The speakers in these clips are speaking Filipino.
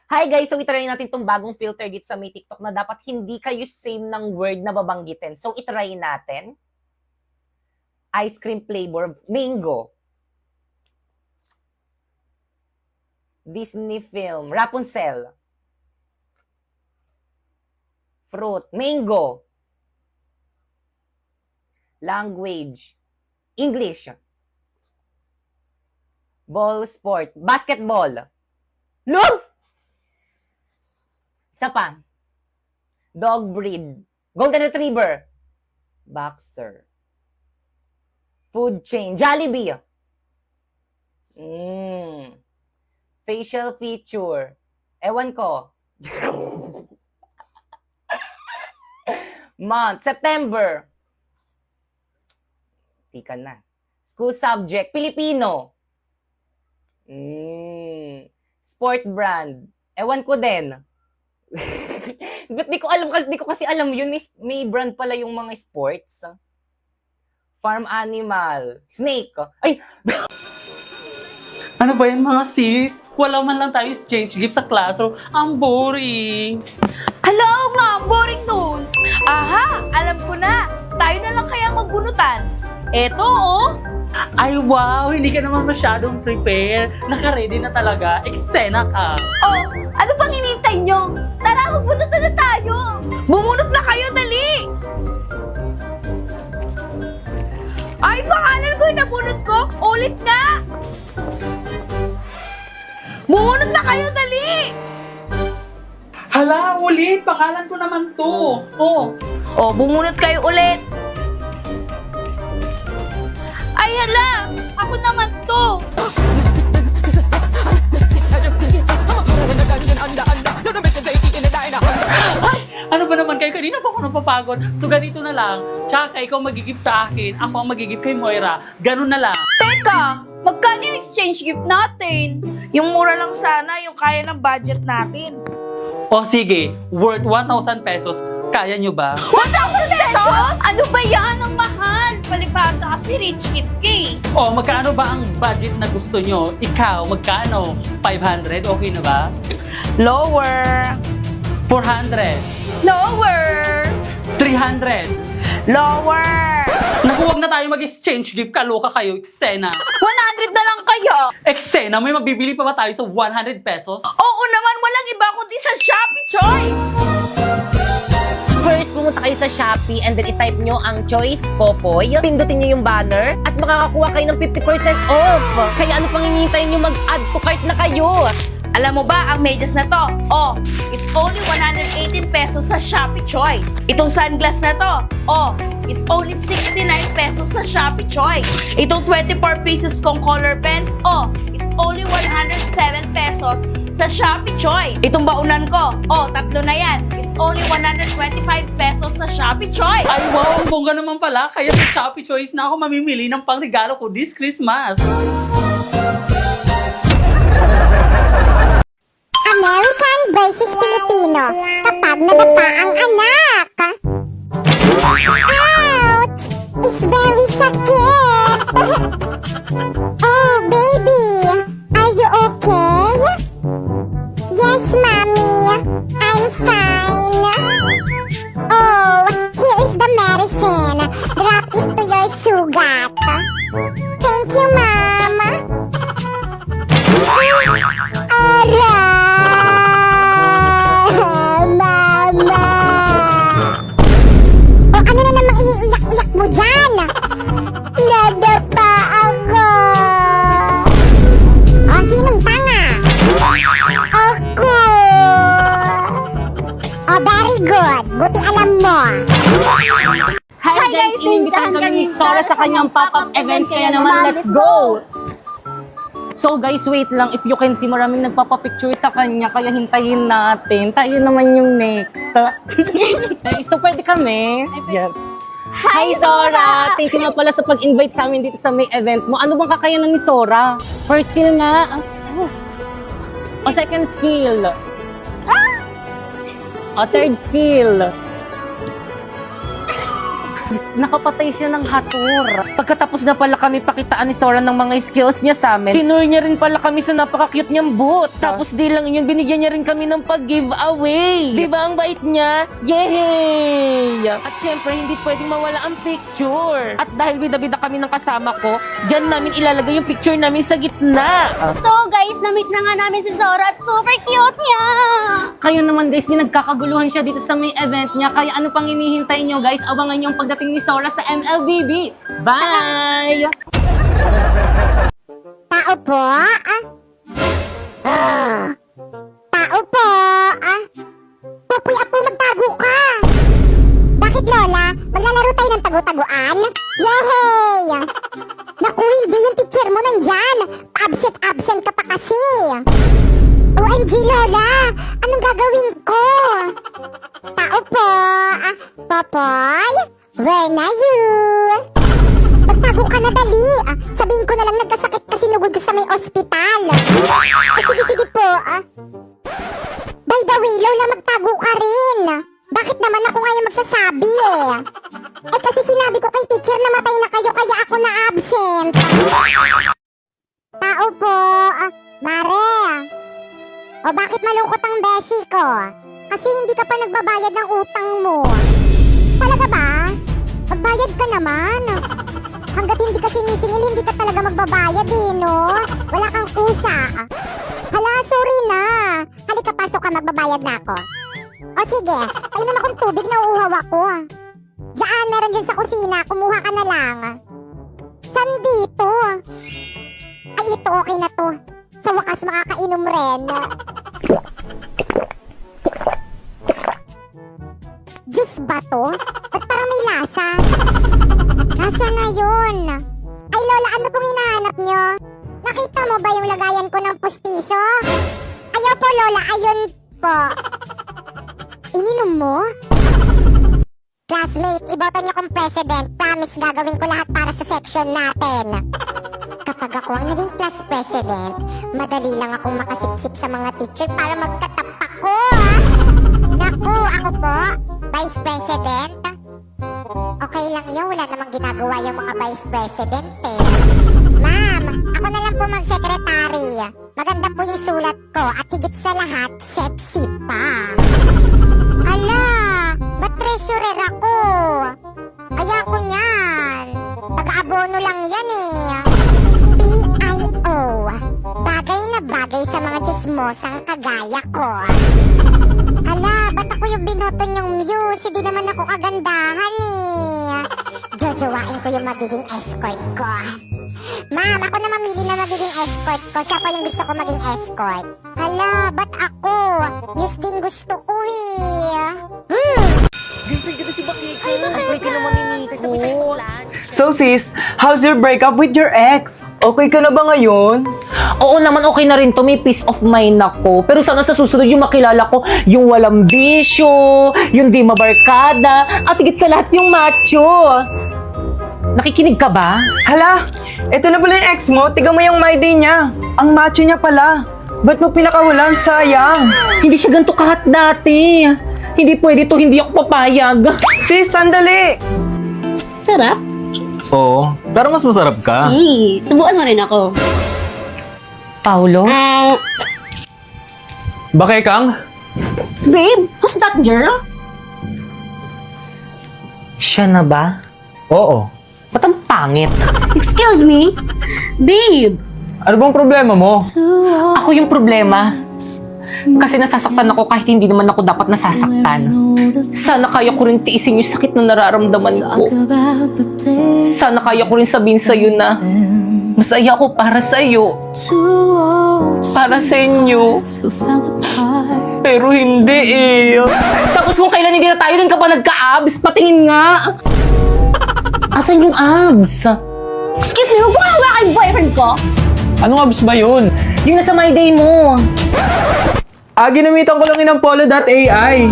Hi guys! So itry natin itong bagong filter dito sa may TikTok na dapat hindi kayo same ng word na babanggitin. So itry natin. Ice cream flavor, mango. Disney film, Rapunzel. Fruit, mango. Language, English. Ball sport, basketball. Look! Isa pa. Dog breed. Golden retriever. Boxer. Food chain. Jollibee. Facial feature. Ewan ko. Month. September. Tika na. School subject. Filipino. Sport brand. Ewan ko din. Ba't di ko kasi alam yun. May brand pala yung mga sports. Farm animal. Snake. Ay! Ano ba yan mga sis? Wala man lang tayo exchange gift sa classroom. Ang boring. Hala, nga, boring nun. Aha, alam ko na. Tayo na lang kaya magbunutan. Eto, oh. Ay wow, hindi ka naman masyadong prepare. Naka-ready na talaga. Eksena ka. Oh, ano pang hinihintay nyo? Tara, magbunutan na tayo. Bumunot na kayo, dali. Ay, pangalan ko yung nabunot ko. Ulit nga. Bumunot na kayo, dali. Hala, ulit. Pangalan ko naman to. Oh, bumunot kayo ulit. Ay, hala! Ako naman to! Ay, ano ba naman kayo? Kanina pa ako napapagod. So ganito na lang. Tsaka ikaw magigip sa akin. Ako ang magigip kay Moira. Ganun na lang. Teka! Magkano yung exchange gift natin? Yung mura lang sana, yung kaya ng budget natin. O sige, worth 1,000 pesos. Kaya nyo ba? 1,000 pesos? Ano ba yan? Ang mahal! Palipasa kasi rich kid ka. O magkano ba ang budget na gusto nyo? Ikaw, magkano? 500? Okay na ba? Lower! 400? Lower! 300? Lower! Naku, wag na tayo mag-exchange gift. Kaloka kayo, eksena. 100 na lang kayo! Eksena, may mabibili pa ba tayo sa 100 pesos? Oo naman, walang iba kundi sa Shopee Choice! First, pumunta kayo sa Shopee and then i-type nyo ang Choice Popoy. Pindutin nyo yung banner at makakakuha kayo ng 50% off. Kaya ano pang hinihintay nyo, mag-add to cart na kayo. Alam mo ba, ang medyas na to, oh, it's only 118 pesos sa Shopee Choice. Itong sunglass na to, oh, it's only 69 pesos sa Shopee Choice. Itong 24 pieces kong color pens, oh, it's only 107 pesos sa Shopee Choice. Itong baunan ko, oh, 3 na yan. It's only 125 pesos sa Shopee Choice. Ay wow, ang bongga naman pala. Kaya sa Shopee Choice na ako mamimili ng pangregalo ko this Christmas. American versus Filipino. Kapag nadapa ang anak. Ouch! It's very sakit. Oh, baby. Are you okay? Yes, mommy. I'm fine. Oh, here is the medicine. Drop it to your sugat. Thank you, mom. Aray! Mama! O ano na namang iniiyak-iyak mo dyan? Nadapa ako! O sinong tanga? Ako! O very good! Buti alam mo! Hi guys! Inimbitahan kami ni Sora sa kanyang pop-up events. Kaya naman, let's go! So guys, wait lang. If you can see, maraming nagpapapicture sa kanya. Kaya hintayin natin. Tayo naman yung next. So pwede kami. Yan. Hi Sora! Thank you nga pala sa pag-invite sa amin dito sa may event mo. Ano bang kakayanan ni Sora? First skill nga. O second skill? O third skill? Tapos nakapatay siya ng hator. Pagkatapos na pala kami pakitaan ni Sora ng mga skills niya sa amin, tinur niya rin pala kami sa napaka-cute niyang boot. Tapos di lang yun, binigyan niya rin kami ng pag-giveaway. Di ba ang bait niya? Yay! At syempre, hindi pwedeng mawala ang picture. At dahil bida-bida kami ng kasama ko, dyan namin ilalagay yung picture namin sa gitna. So guys, na-meet na nga namin si Sora at super cute niya! Kayo naman guys, pinagkakaguluhan siya dito sa may event niya. Kaya ano pang hinihintay niyo guys? Abangan niyo ang pagdating ni Sora sa MLBB. Bye! Tao po? Tao po? Popoy, Apo, magtago ka! Bakit, Lola? Maglalaro tayo ng tago-taguan? Yehey! Naku, hindi yung teacher mo nandyan! Absent ka pa kasi! OMG, Lola! Anong gagawin ko? Tao po? Popoy? Where na you? Magtago ka na dali! Sabihin ko na lang nagkasakit kasi nugod ko sa may ospital! Sige po! By the way, Lola, magtago ka rin! Bakit naman ako ngayon magsasabi eh? Eh kasi sinabi ko kay teacher na matay na kayo kaya ako na absent! Tao po! Mare! O bakit malungkot ang beshi ko? Kasi hindi ka pa nagbabayad ng utang mo. Talaga ba? Magbayad ka naman. Hanggat hindi ka sinisingil, hindi ka talaga magbabayad eh, no? Wala kang kusa. Hala, sorry na. Halika, pasok ka, magbabayad na ako. O sige, painom akong tubig na uuhaw ako. Diyan, meron dyan sa kusina. Kumuha ka na lang. San dito? Ay, ito okay na to. Sa wakas makakainom rin. Juice ba to? At parang may lasa. Nasa na yun? Ay Lola, ano pong hinahanap nyo? Nakita mo ba yung lagayan ko ng pustiso? Ayaw po Lola, ayun po. Ininom mo? Classmate, iboto niyo kong president. Promise gagawin ko lahat para sa section natin. Kapag ako ang naging class president, madali lang akong makasipsip sa mga teacher para magkatap ako. Naku, ako po, vice president. Okay lang yun, wala namang ginagawa yung mga vice president eh. Ma'am, ako na lang po mag-secretary. Maganda po yung sulat ko at higit sa lahat, sexy pa. Ala, ba't treasurer ako? Ayoko niyan. Taga-abono lang yan eh. PIO. Bagay na bagay sa mga chismosang kagaya ko. Ala, ba't ako yung binoto niyong muse? Hindi naman ako kagandahan eh. Jojowain ko yung magiging escort ko. Ma'am, ako na mamili na magiging escort ko. Siya pa yung gusto ko maging escort. Hala, ba't ako? Muse din gusto ko eh. So sis, how's your breakup with your ex? Okay ka na ba ngayon? Oo naman, okay na rin to. May peace of mind ako. Pero sana sa susunod yung makilala ko, yung walang bisyo, yung di mabarkada, at higit sa lahat yung macho. Nakikinig ka ba? Hala, eto na pala yung ex mo. Tiga mo yung my day niya. Ang macho niya pala. Ba't mo pinakawalan? Sayang. Hindi siya ganito kahat dati. Hindi pwede to, hindi ako papayag. Sis, sandali. Sarap? Oo, pero mas masarap ka. Subukan mo rin ako. Paulo? Bakit Kang? Babe, who's that girl? Siya na ba? Oo. Ba't ang pangit? Excuse me? Babe! Ano bang problema mo? Ako yung problema. Kasi nasasaktan ako kahit hindi naman ako dapat nasasaktan. Sana kaya ko rin tiisin yung sakit na nararamdaman ko. Sana kaya ko rin sabihin sa'yo na masaya ako para sa'yo. Para sa inyo. Pero hindi eh. Tapos kung kailan hindi na tayo, dun ka pa nagka-abs. Patingin nga. Asan yung abs? Excuse me, huwag mo hawakan yung boyfriend ko? Anong abs ba yun? Yung nasa my day mo. Ginamitan ko lang yun ng polo.ai.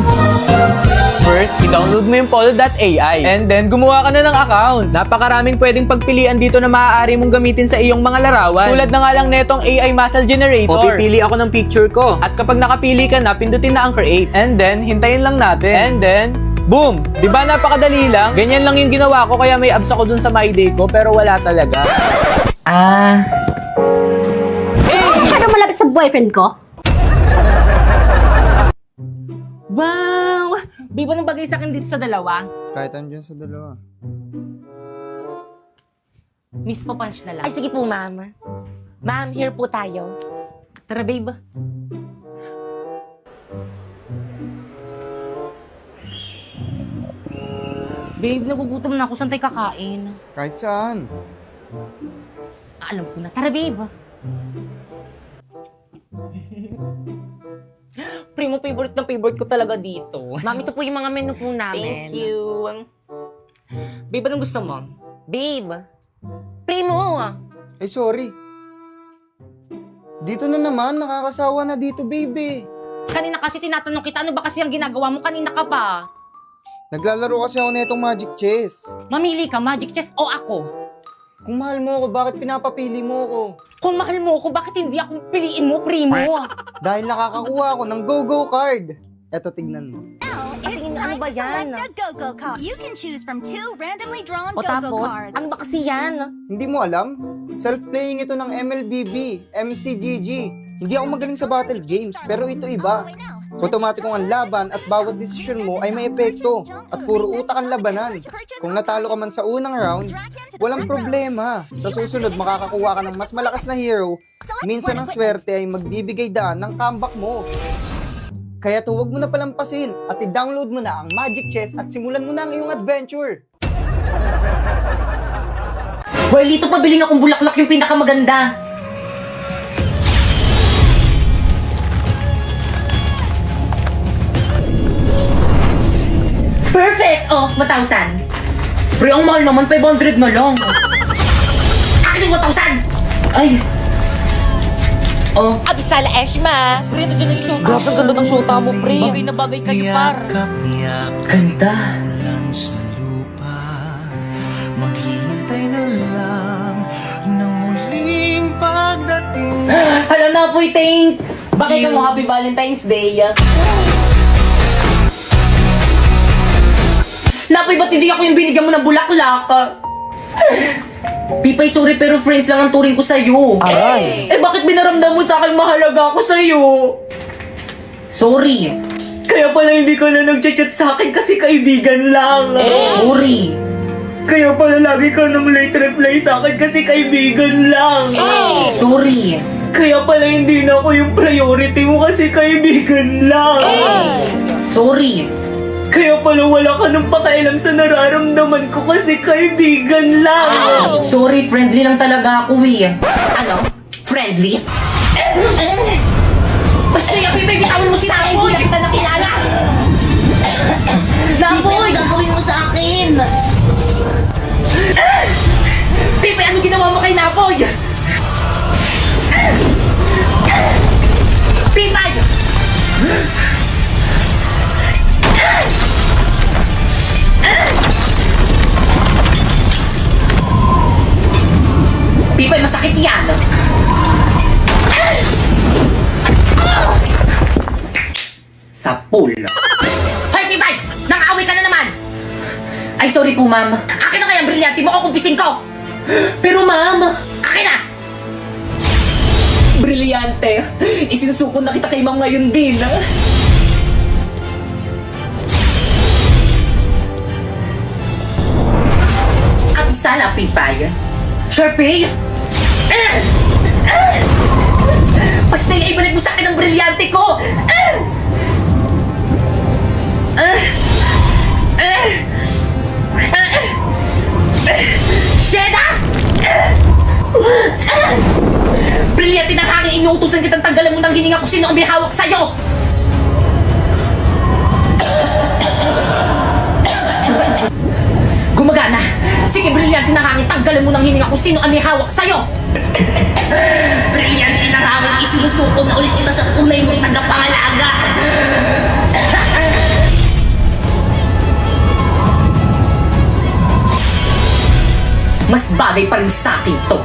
First, i-download mo yung polo.ai. And then, gumawa ka na ng account. Napakaraming pwedeng pagpilian dito na maaari mong gamitin sa iyong mga larawan. Tulad na nga lang netong AI Muscle Generator. O pipili ako ng picture ko. At kapag nakapili ka na, pindutin na ang create. And then, hintayin lang natin. And then, Boom! Di ba napakadali lang? Ganyan lang yung ginawa ko kaya may abs ako dun sa My Day ko pero wala talaga. Masyado malapit sa boyfriend ko? Wow! Babe, anong bagay sa akin dito sa dalawa? Kahit ano dyan sa dalawa. Miss pa punch na lang. Ay, sige po, ma'am. Ma'am, here po tayo. Tara, babe. Babe, nagugutom na ako. Saan tayo kakain? Kahit saan. Alam ko na. Tara, babe. Primo, favorite na favorite ko talaga dito. Ma'am, ito po yung mga menu po namin. Thank you. Babe, anong gusto mo? Babe. Primo! Eh, sorry. Dito na naman, nakakasawa na dito, baby. Kanina kasi tinatanong kita, ano ba kasi ang ginagawa mo? Kanina ka pa. Naglalaro kasi ako netong Magic Chess. Mamili ka, Magic Chess o ako? Kung mahal mo ako, bakit pinapapili mo ako? Kung mahal mo ako, bakit hindi ako piliin mo, Primo? Dahil nakakakuha ako ng Go-Go card. Eto, tignan mo. Tingin ano ba yan? Go-Go card. You can choose from 2 randomly drawn O Go-Go tapos, cards. ano ba kasi yan? Hindi mo alam? Self-playing ito ng MLBB, MCGG. Hindi ako magaling sa battle games, pero ito iba. Otomatikong ang laban at bawat desisyon mo ay may epekto at puro utak ang labanan. Kung natalo ka man sa unang round, walang problema. Sa susunod, makakakuha ka ng mas malakas na hero. Minsan ang swerte ay magbibigay daan ng comeback mo. Kaya huwag mo na palampasin at i-download mo na ang Magic Chess at simulan mo na ang iyong adventure. Well, ito pabiling akong bulaklak yung pinakamaganda. Perfect! Oh, 1,000. Pre, ang mahal naman, 500 na lang. Akin yung 1,000! Ay! Oh, Abisala Eshma! pre, nandiyan na yung shota. Grabe, ang ganda ng shota mo, pre. Bagay na bagay kayo, par. Ganda. Sa lupa, maghihintay na lang ng muling pagdating. Hala na po, thank. Bakit ka mo Happy Valentine's Day? Napoy, ba't hindi ako yung binigyan mo ng bulaklak? Pipay, sorry pero friends lang ang turing ko sa'yo. Aray! Eh bakit binaramdam mo sa akin mahalaga ako sa'yo? Sorry. Kaya pala hindi ka na nag-chat sa akin kasi kaibigan lang. Sorry. Kaya pala lagi ka nang late reply sa akin kasi kaibigan lang. Sorry. Kaya pala hindi na ako yung priority mo kasi kaibigan lang. Sorry. Kaya pala wala ka nang pakialam sa nararamdaman ko kasi kaibigan lang. Sorry, friendly lang talaga ako eh. Ano? Friendly? Basta yung baby, bitawan mo sa akin. Hindi kita nakilala. Napoy! Gagawin mo sa akin! Pipe, ano ginawa mo kay Napoy? Pipe! Pipe, masakit yan. Sa pool. Hoy, Pipay! Nang-away ka na naman! Ay, sorry po, ma'am. Akin na kaya ang brilyante mo o kumpisin ko! Pero, ma'am, Akin na! brilyante. Isinusuko na kita kay ma'am ngayon din. Abisala, Pipay. Sharpay! Basta ibalik mo sa akin ang brilyante ko! Sheda! Brilyante na hangin, inuutusan kitang tanggalan mo ng hininga kung sino ang may hawak sa'yo! Gumagana! Sige, brilyante na hangin, tanggalan mo ng hininga kung sino ang may hawak sa'yo! Brilyante na hangin, isinusuko na ulit kita sa tunay mong tagapangalaga! Mas bagay pa rin sa akin to.